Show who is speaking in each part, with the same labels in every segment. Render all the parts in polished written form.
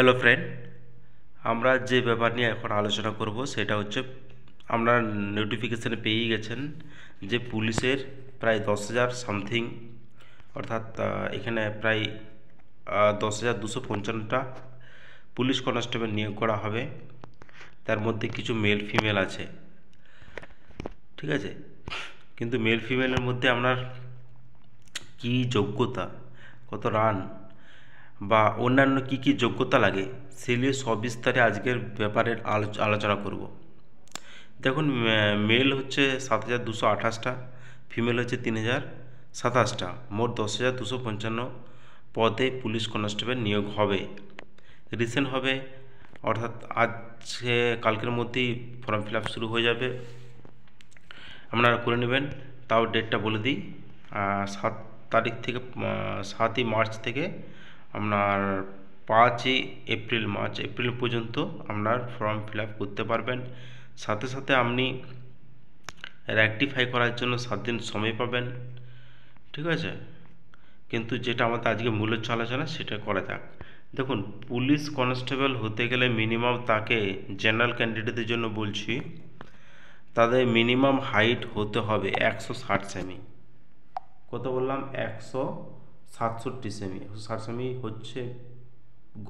Speaker 1: Hello friend, আমরা যে ব্যাপার নিয়ে এখন আলোচনা করব সেটা হচ্ছে আমরা নোটিফিকেশানে পেয়েই গেছেন যে পুলিশের প্রায় 10,000 সামথিং, অর্থাৎ এখানে প্রায় 10,255টা পুলিশ কনস্টেবল নিয়োগ করা হবে। তার মধ্যে কিছু মেল ফিমেল আছে, ঠিক আছে। কিন্তু মেল ফিমেলের মধ্যে আপনার কী যোগ্যতা, কত রান বা অন্যান্য কি কি যোগ্যতা লাগে সে নিয়ে সবিস্তারে আজকের ব্যাপারের আলোচনা করব। দেখুন, মেল হচ্ছে 7,228টা, ফিমেল হচ্ছে 3,027টা, মোট 10,255 পদে পুলিশ কনস্টেবল নিয়োগ হবে। রিসেন্ট হবে, অর্থাৎ আজকে কালকের মধ্যেই ফর্ম ফিল আপ শুরু হয়ে যাবে, আপনারা করে নেবেন। তাও ডেটটা বলে দিই, 7 তারিখ থেকে 7ই মার্চ থেকে আপনার 5ই এপ্রিল পর্যন্ত আপনার ফর্ম ফিল আপ করতে পারবেন। সাথে সাথে আপনি রেকটিফাই করার জন্য 7 দিন সময় পাবেন, ঠিক আছে। কিন্তু যেটা আমাদের আজকে মূল আলোচনা সেটা করা যাক। দেখুন, পুলিশ কনস্টেবল হতে গেলে মিনিমাম তাকে, জেনারেল ক্যান্ডিডেটদের জন্য বলছি, তাদের মিনিমাম হাইট হতে হবে 160 সেমি। কত বললাম? 167 সেমি। 160 সেমি হচ্ছে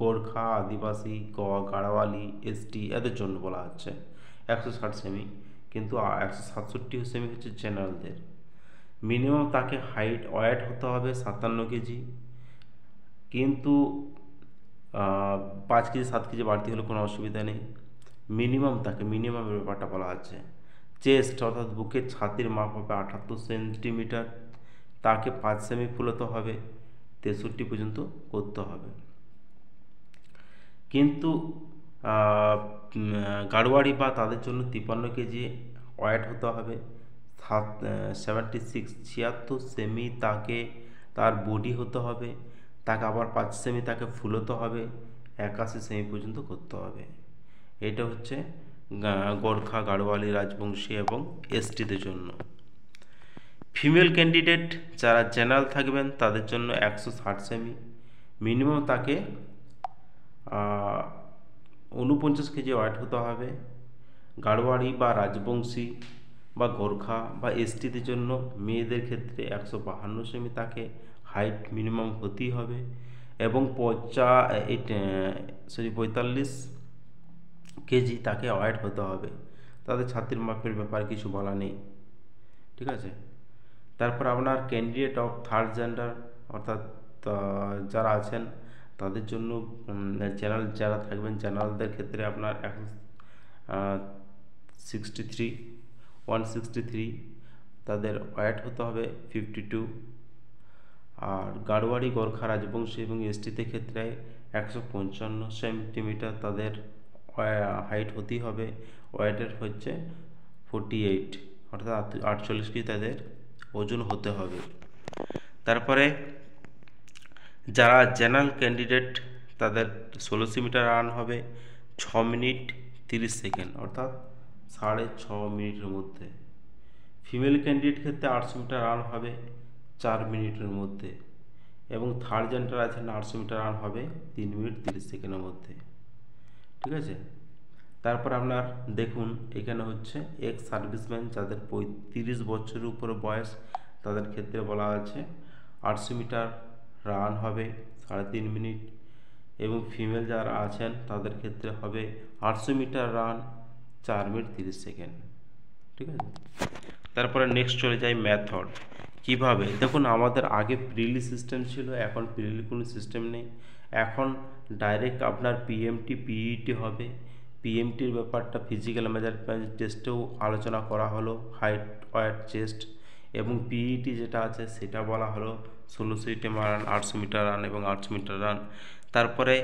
Speaker 1: গোর্খা, আদিবাসী, গাড়োয়ালি, এসটি এদের জন্য বলা হচ্ছে 160 সেমি, কিন্তু 167 সেমি হচ্ছে জেনারেলদের। মিনিমাম তাকে ওয়েট হতে হবে 57 কেজি, কিন্তু 5 কেজি 7 কেজি বাড়তি হলে কোনো অসুবিধা নেই। মিনিমামের ব্যাপারটা বলা আছে। চেস্ট অর্থাৎ বুকের ছাতির মাপ হবে 78 সেন্টিমিটার, তাকে 5 সেমি ফুলতে হবে, 63 পর্যন্ত করতে হবে। কিন্তু গাড়োয়ারি বা তাদের জন্য 53 কেজি ওয়েট হতে হবে, 76 সেমি তাকে তার বডি হতে হবে, তাকে আবার 5 সেমি তাকে ফুলতে হবে, 81 সেমি পর্যন্ত করতে হবে। এটা হচ্ছে গোর্খা, গাড়োয়ালি, রাজবংশী এবং এসটিদের জন্য। ফিমেল ক্যান্ডিডেট যারা জেনারেল থাকবেন তাদের জন্য 160 সেমি, মিনিমাম তাকে 49 কেজি ওয়েট হতে হবে। গাড়োয়ারি বা রাজবংশী বা গোর্খা বা এসটিদের জন্য মেয়েদের ক্ষেত্রে 152 সেমি তাকে হাইট মিনিমাম হতেই হবে, এবং 45 কেজি তাকে ওয়েট হতে হবে। তাদের ছাতির মাপের ব্যাপারে কিছু বলা নেই, ঠিক আছে। তারপর আপনার ক্যান্ডিডেট অফ থার্ড জেন্ডার, অর্থাৎ যারা আছেন তাদের জন্য জেনারেল যারা থাকবেন, জেনারেলদের ক্ষেত্রে আপনার 163 তাদের ওয়েট হতে হবে 52। আর গাড়োয়ারি, গোর্খা, রাজবংশী এবং এসটিতে ক্ষেত্রে 155 সেন্টিমিটার তাদের হাইট হতেই হবে, ওয়েটের হচ্ছে 48, অর্থাৎ 48 কেজি তাদের ওজন হতে হবে। তারপরে যারা জেনারেল ক্যান্ডিডেট তাদের 16 মিটার রান হবে 6 মিনিট 30 সেকেন্ড, অর্থাৎ 6.5 মিনিটের মধ্যে। ফিমেল ক্যান্ডিডেট ক্ষেত্রে 800 মিটার রান হবে 4 মিনিটের মধ্যে, এবং থার্ড জেন্ডার আছেন 800 মিটার রান হবে 3 মিনিট 30 সেকেন্ডের মধ্যে, ঠিক আছে। তারপর আপনার দেখুন, এখানে হচ্ছে এক্স সার্ভিসম্যান যাদের 35 বছরের উপরে বয়স, তাদের ক্ষেত্রে বলা আছে 800 মিটার রান হবে 3.5 মিনিট, এবং ফিমেল যারা আছেন তাদের ক্ষেত্রে হবে 800 মিটার রান 4 মিনিট 30 সেকেন্ড, ঠিক আছে। তারপরে নেক্সট চলে যাই মেথড। কিভাবে? দেখুন, আমাদের আগে প্রিলি সিস্টেম ছিল, এখন প্রিলি কোনো সিস্টেম নেই। এখন ডাইরেক্ট আপনার পিএমটি পিইটি হবে। পিএমটির ব্যাপারটা ফিজিক্যাল মেজারমেন্ট টেস্টেও আলোচনা করা হলো, হাইট, ওয়েট, চেস্ট, এবং পিইটি যেটা আছে সেটা বলা হলো 1600 মিটার রান, 800 মিটার রান এবং 800 মিটার রান। তারপরে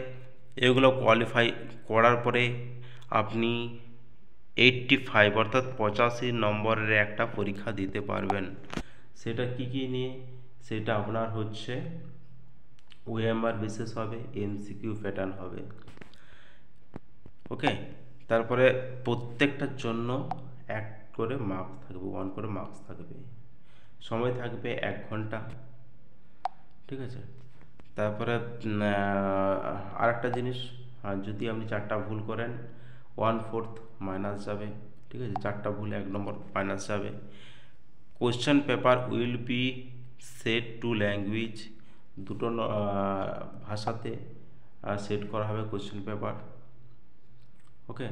Speaker 1: এগুলো কোয়ালিফাই করার পরে আপনি 85 অর্থাৎ 85 নম্বরের একটা পরীক্ষা দিতে পারবেন। সেটা কি নিয়ে? সেটা আপনার হচ্ছে ওএমআর বিশেষ হবে, এমসিকিউ প্যাটার্ন হবে, ওকে। তারপরে প্রত্যেকটার জন্য 1 করে মার্কস থাকবে, 1 করে মার্কস থাকবে, সময় থাকবে 1 ঘন্টা, ঠিক আছে। তারপরে আরেকটা জিনিস, আর যদি আপনি 4টা ভুল করেন 1/4 মাইনাস যাবে, ঠিক আছে, 4টা ভুল 1 নম্বর মাইনাস যাবে। Question paper will be set to language, দুটো ভাষাতে সেট করা হবে কোশ্চেন পেপার। ওকে,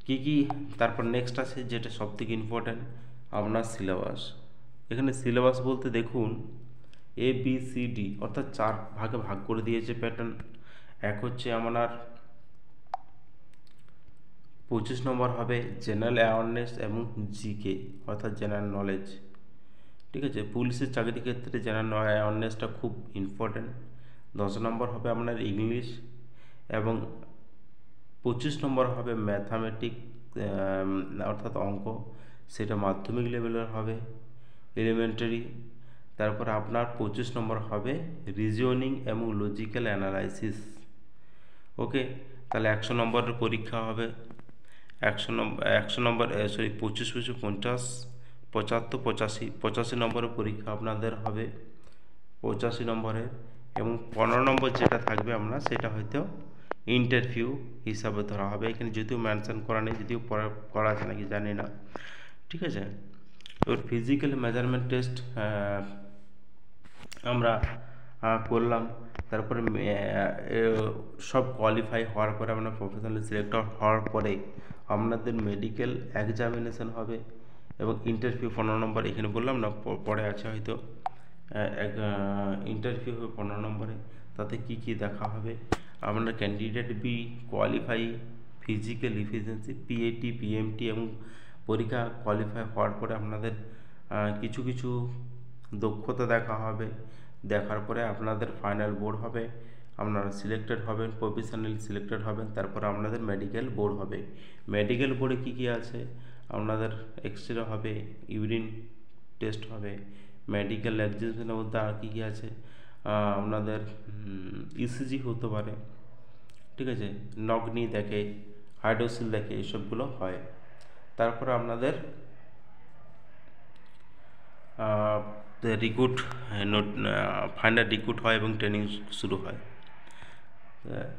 Speaker 1: কি তারপর নেক্সট আছে যেটা সবথেকে ইম্পর্ট্যান্ট, আপনার সিলেবাস। এখানে সিলেবাস বলতে দেখুন ABCD অর্থাৎ 4 ভাগে ভাগ করে দিয়েছে প্যাটার্ন। এক হচ্ছে আপনার 25 নম্বর হবে জেনারেল অ্যাওয়ারনেস এবং জিকে অর্থাৎ জেনারেল নলেজ, ঠিক আছে। পুলিশের চাকরির ক্ষেত্রে জেনারেল অ্যাওয়ারনেসটা খুব ইম্পর্ট্যান্ট। 10 নম্বর হবে আপনার ইংলিশ এবং 25 নম্বর হবে ম্যাথামেটিক অর্থাৎ অঙ্ক, সেটা মাধ্যমিক লেভেলের হবে, এলিমেন্টারি। তারপর আপনার 25 নম্বর হবে রিজনিং এবং লজিক্যাল অ্যানালাইসিস। ওকে, তাহলে 100 নম্বরের পরীক্ষা হবে। 100 নম্বর 25 25 50 75 85 নম্বরের পরীক্ষা আপনাদের হবে 85 নম্বরের, এবং 15 নম্বর যেটা থাকবে আপনার সেটা হয়তো ইন্টারভিউ হিসাবে ধরা হবে। এখানে যদিও মেনশন করা নেই, যদিও করা আছে নাকি জানি না, ঠিক আছে। এবার ফিজিক্যাল মেজারমেন্ট টেস্ট আমরা করলাম। তারপরে সব কোয়ালিফাই হওয়ার পরে আপনার প্রফেশনাল সিলেক্টর হওয়ার পরে আপনাদের মেডিকেল এক্সামিনেশন হবে এবং ইন্টারভিউ 15 নম্বর, এখানে বললাম না পরে আছে হয়তো ইন্টারভিউ হবে 15 নম্বরে। তাতে কি দেখা হবে, আপনার candidate be qualify physical efficiency PAT PMT এবং পরীক্ষা কোয়ালিফাই হওয়ার পরে আপনাদের কিছু দক্ষতা দেখা হবে। দেখার পরে আপনাদের ফাইনাল বোর্ড হবে, আপনারা সিলেক্টেড হবেন, প্রফেশনাল সিলেক্টেড হবেন। তারপর আপনাদের মেডিকেল বোর্ড হবে। মেডিকেল বোর্ডে কি আছে, আপনাদের এক্সরে হবে, ইউরিন টেস্ট হবে, মেডিকেল এক্সামিনেশনের মধ্যে আর কি আছে, আপনাদের ECG হতে পারে, ঠিক আছে, নগ্নি দেখে, হাইড্রোসিল দেখে, এসবগুলো হয়। তারপরে আপনাদের রিক্রুট ফাইনাল রিক্রুট হয় এবং ট্রেনিং শুরু হয়।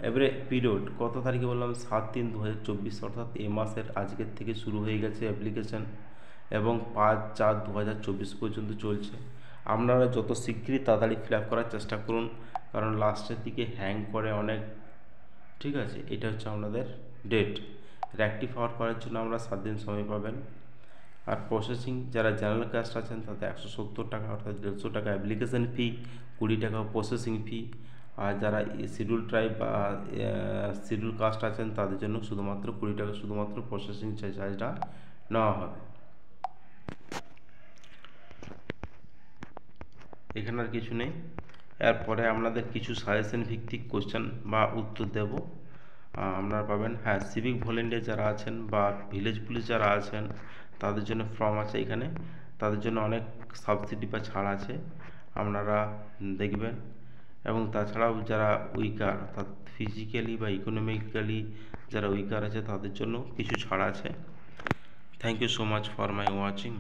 Speaker 1: এবারে পিরিয়ড কত তারিখে বললাম, 7/3/2024 অর্থাৎ এ মাসের আজকের থেকে শুরু হয়ে গেছে অ্যাপ্লিকেশান এবং 5/4/2024 পর্যন্ত চলছে। আপনারা যত শীঘ্রই তাড়াতাড়ি ফিল আপ করার চেষ্টা করুন, কারণ লাস্টের দিকে হ্যাং করে অনেক, ঠিক আছে। এটা হচ্ছে আপনাদের ডেট, রেকটিফাই করার জন্য আমরা 7 দিন সময় পাবেন। আর প্রসেসিং যারা জেনারেল কাস্ট আছেন তাদের 170 টাকা অর্থাৎ 150 টাকা অ্যাপ্লিকেশান ফি, 20 টাকা প্রসেসিং ফি। আর যারা শিডিউল ট্রাইব বা শিডিউল কাস্ট আছেন তাদের জন্য শুধুমাত্র 20 টাকা শুধুমাত্র প্রসেসিং চার্জটা নেওয়া হবে। এখানে আর কিছু নেই। এরপরে আপনাদের কিছু সাজেশন ভিত্তিক কোশ্চেন বা উত্তর দেব আপনারা পাবেন। হ্যাঁ, সিভিক ভলেন্টিয়ার যারা আছেন বা ভিলেজ পুলিশ যারা আছেন তাদের জন্য ফর্ম আছে এখানে, তাদের জন্য অনেক সাবসিডি বা ছাড় আছে, আপনারা দেখবেন। এবং তাছাড়াও যারা উইকার অর্থাৎ ফিজিক্যালি বা ইকোনমিক্যালি যারা উইকার আছে তাদের জন্য কিছু ছাড় আছে। Thank you so much for my watching.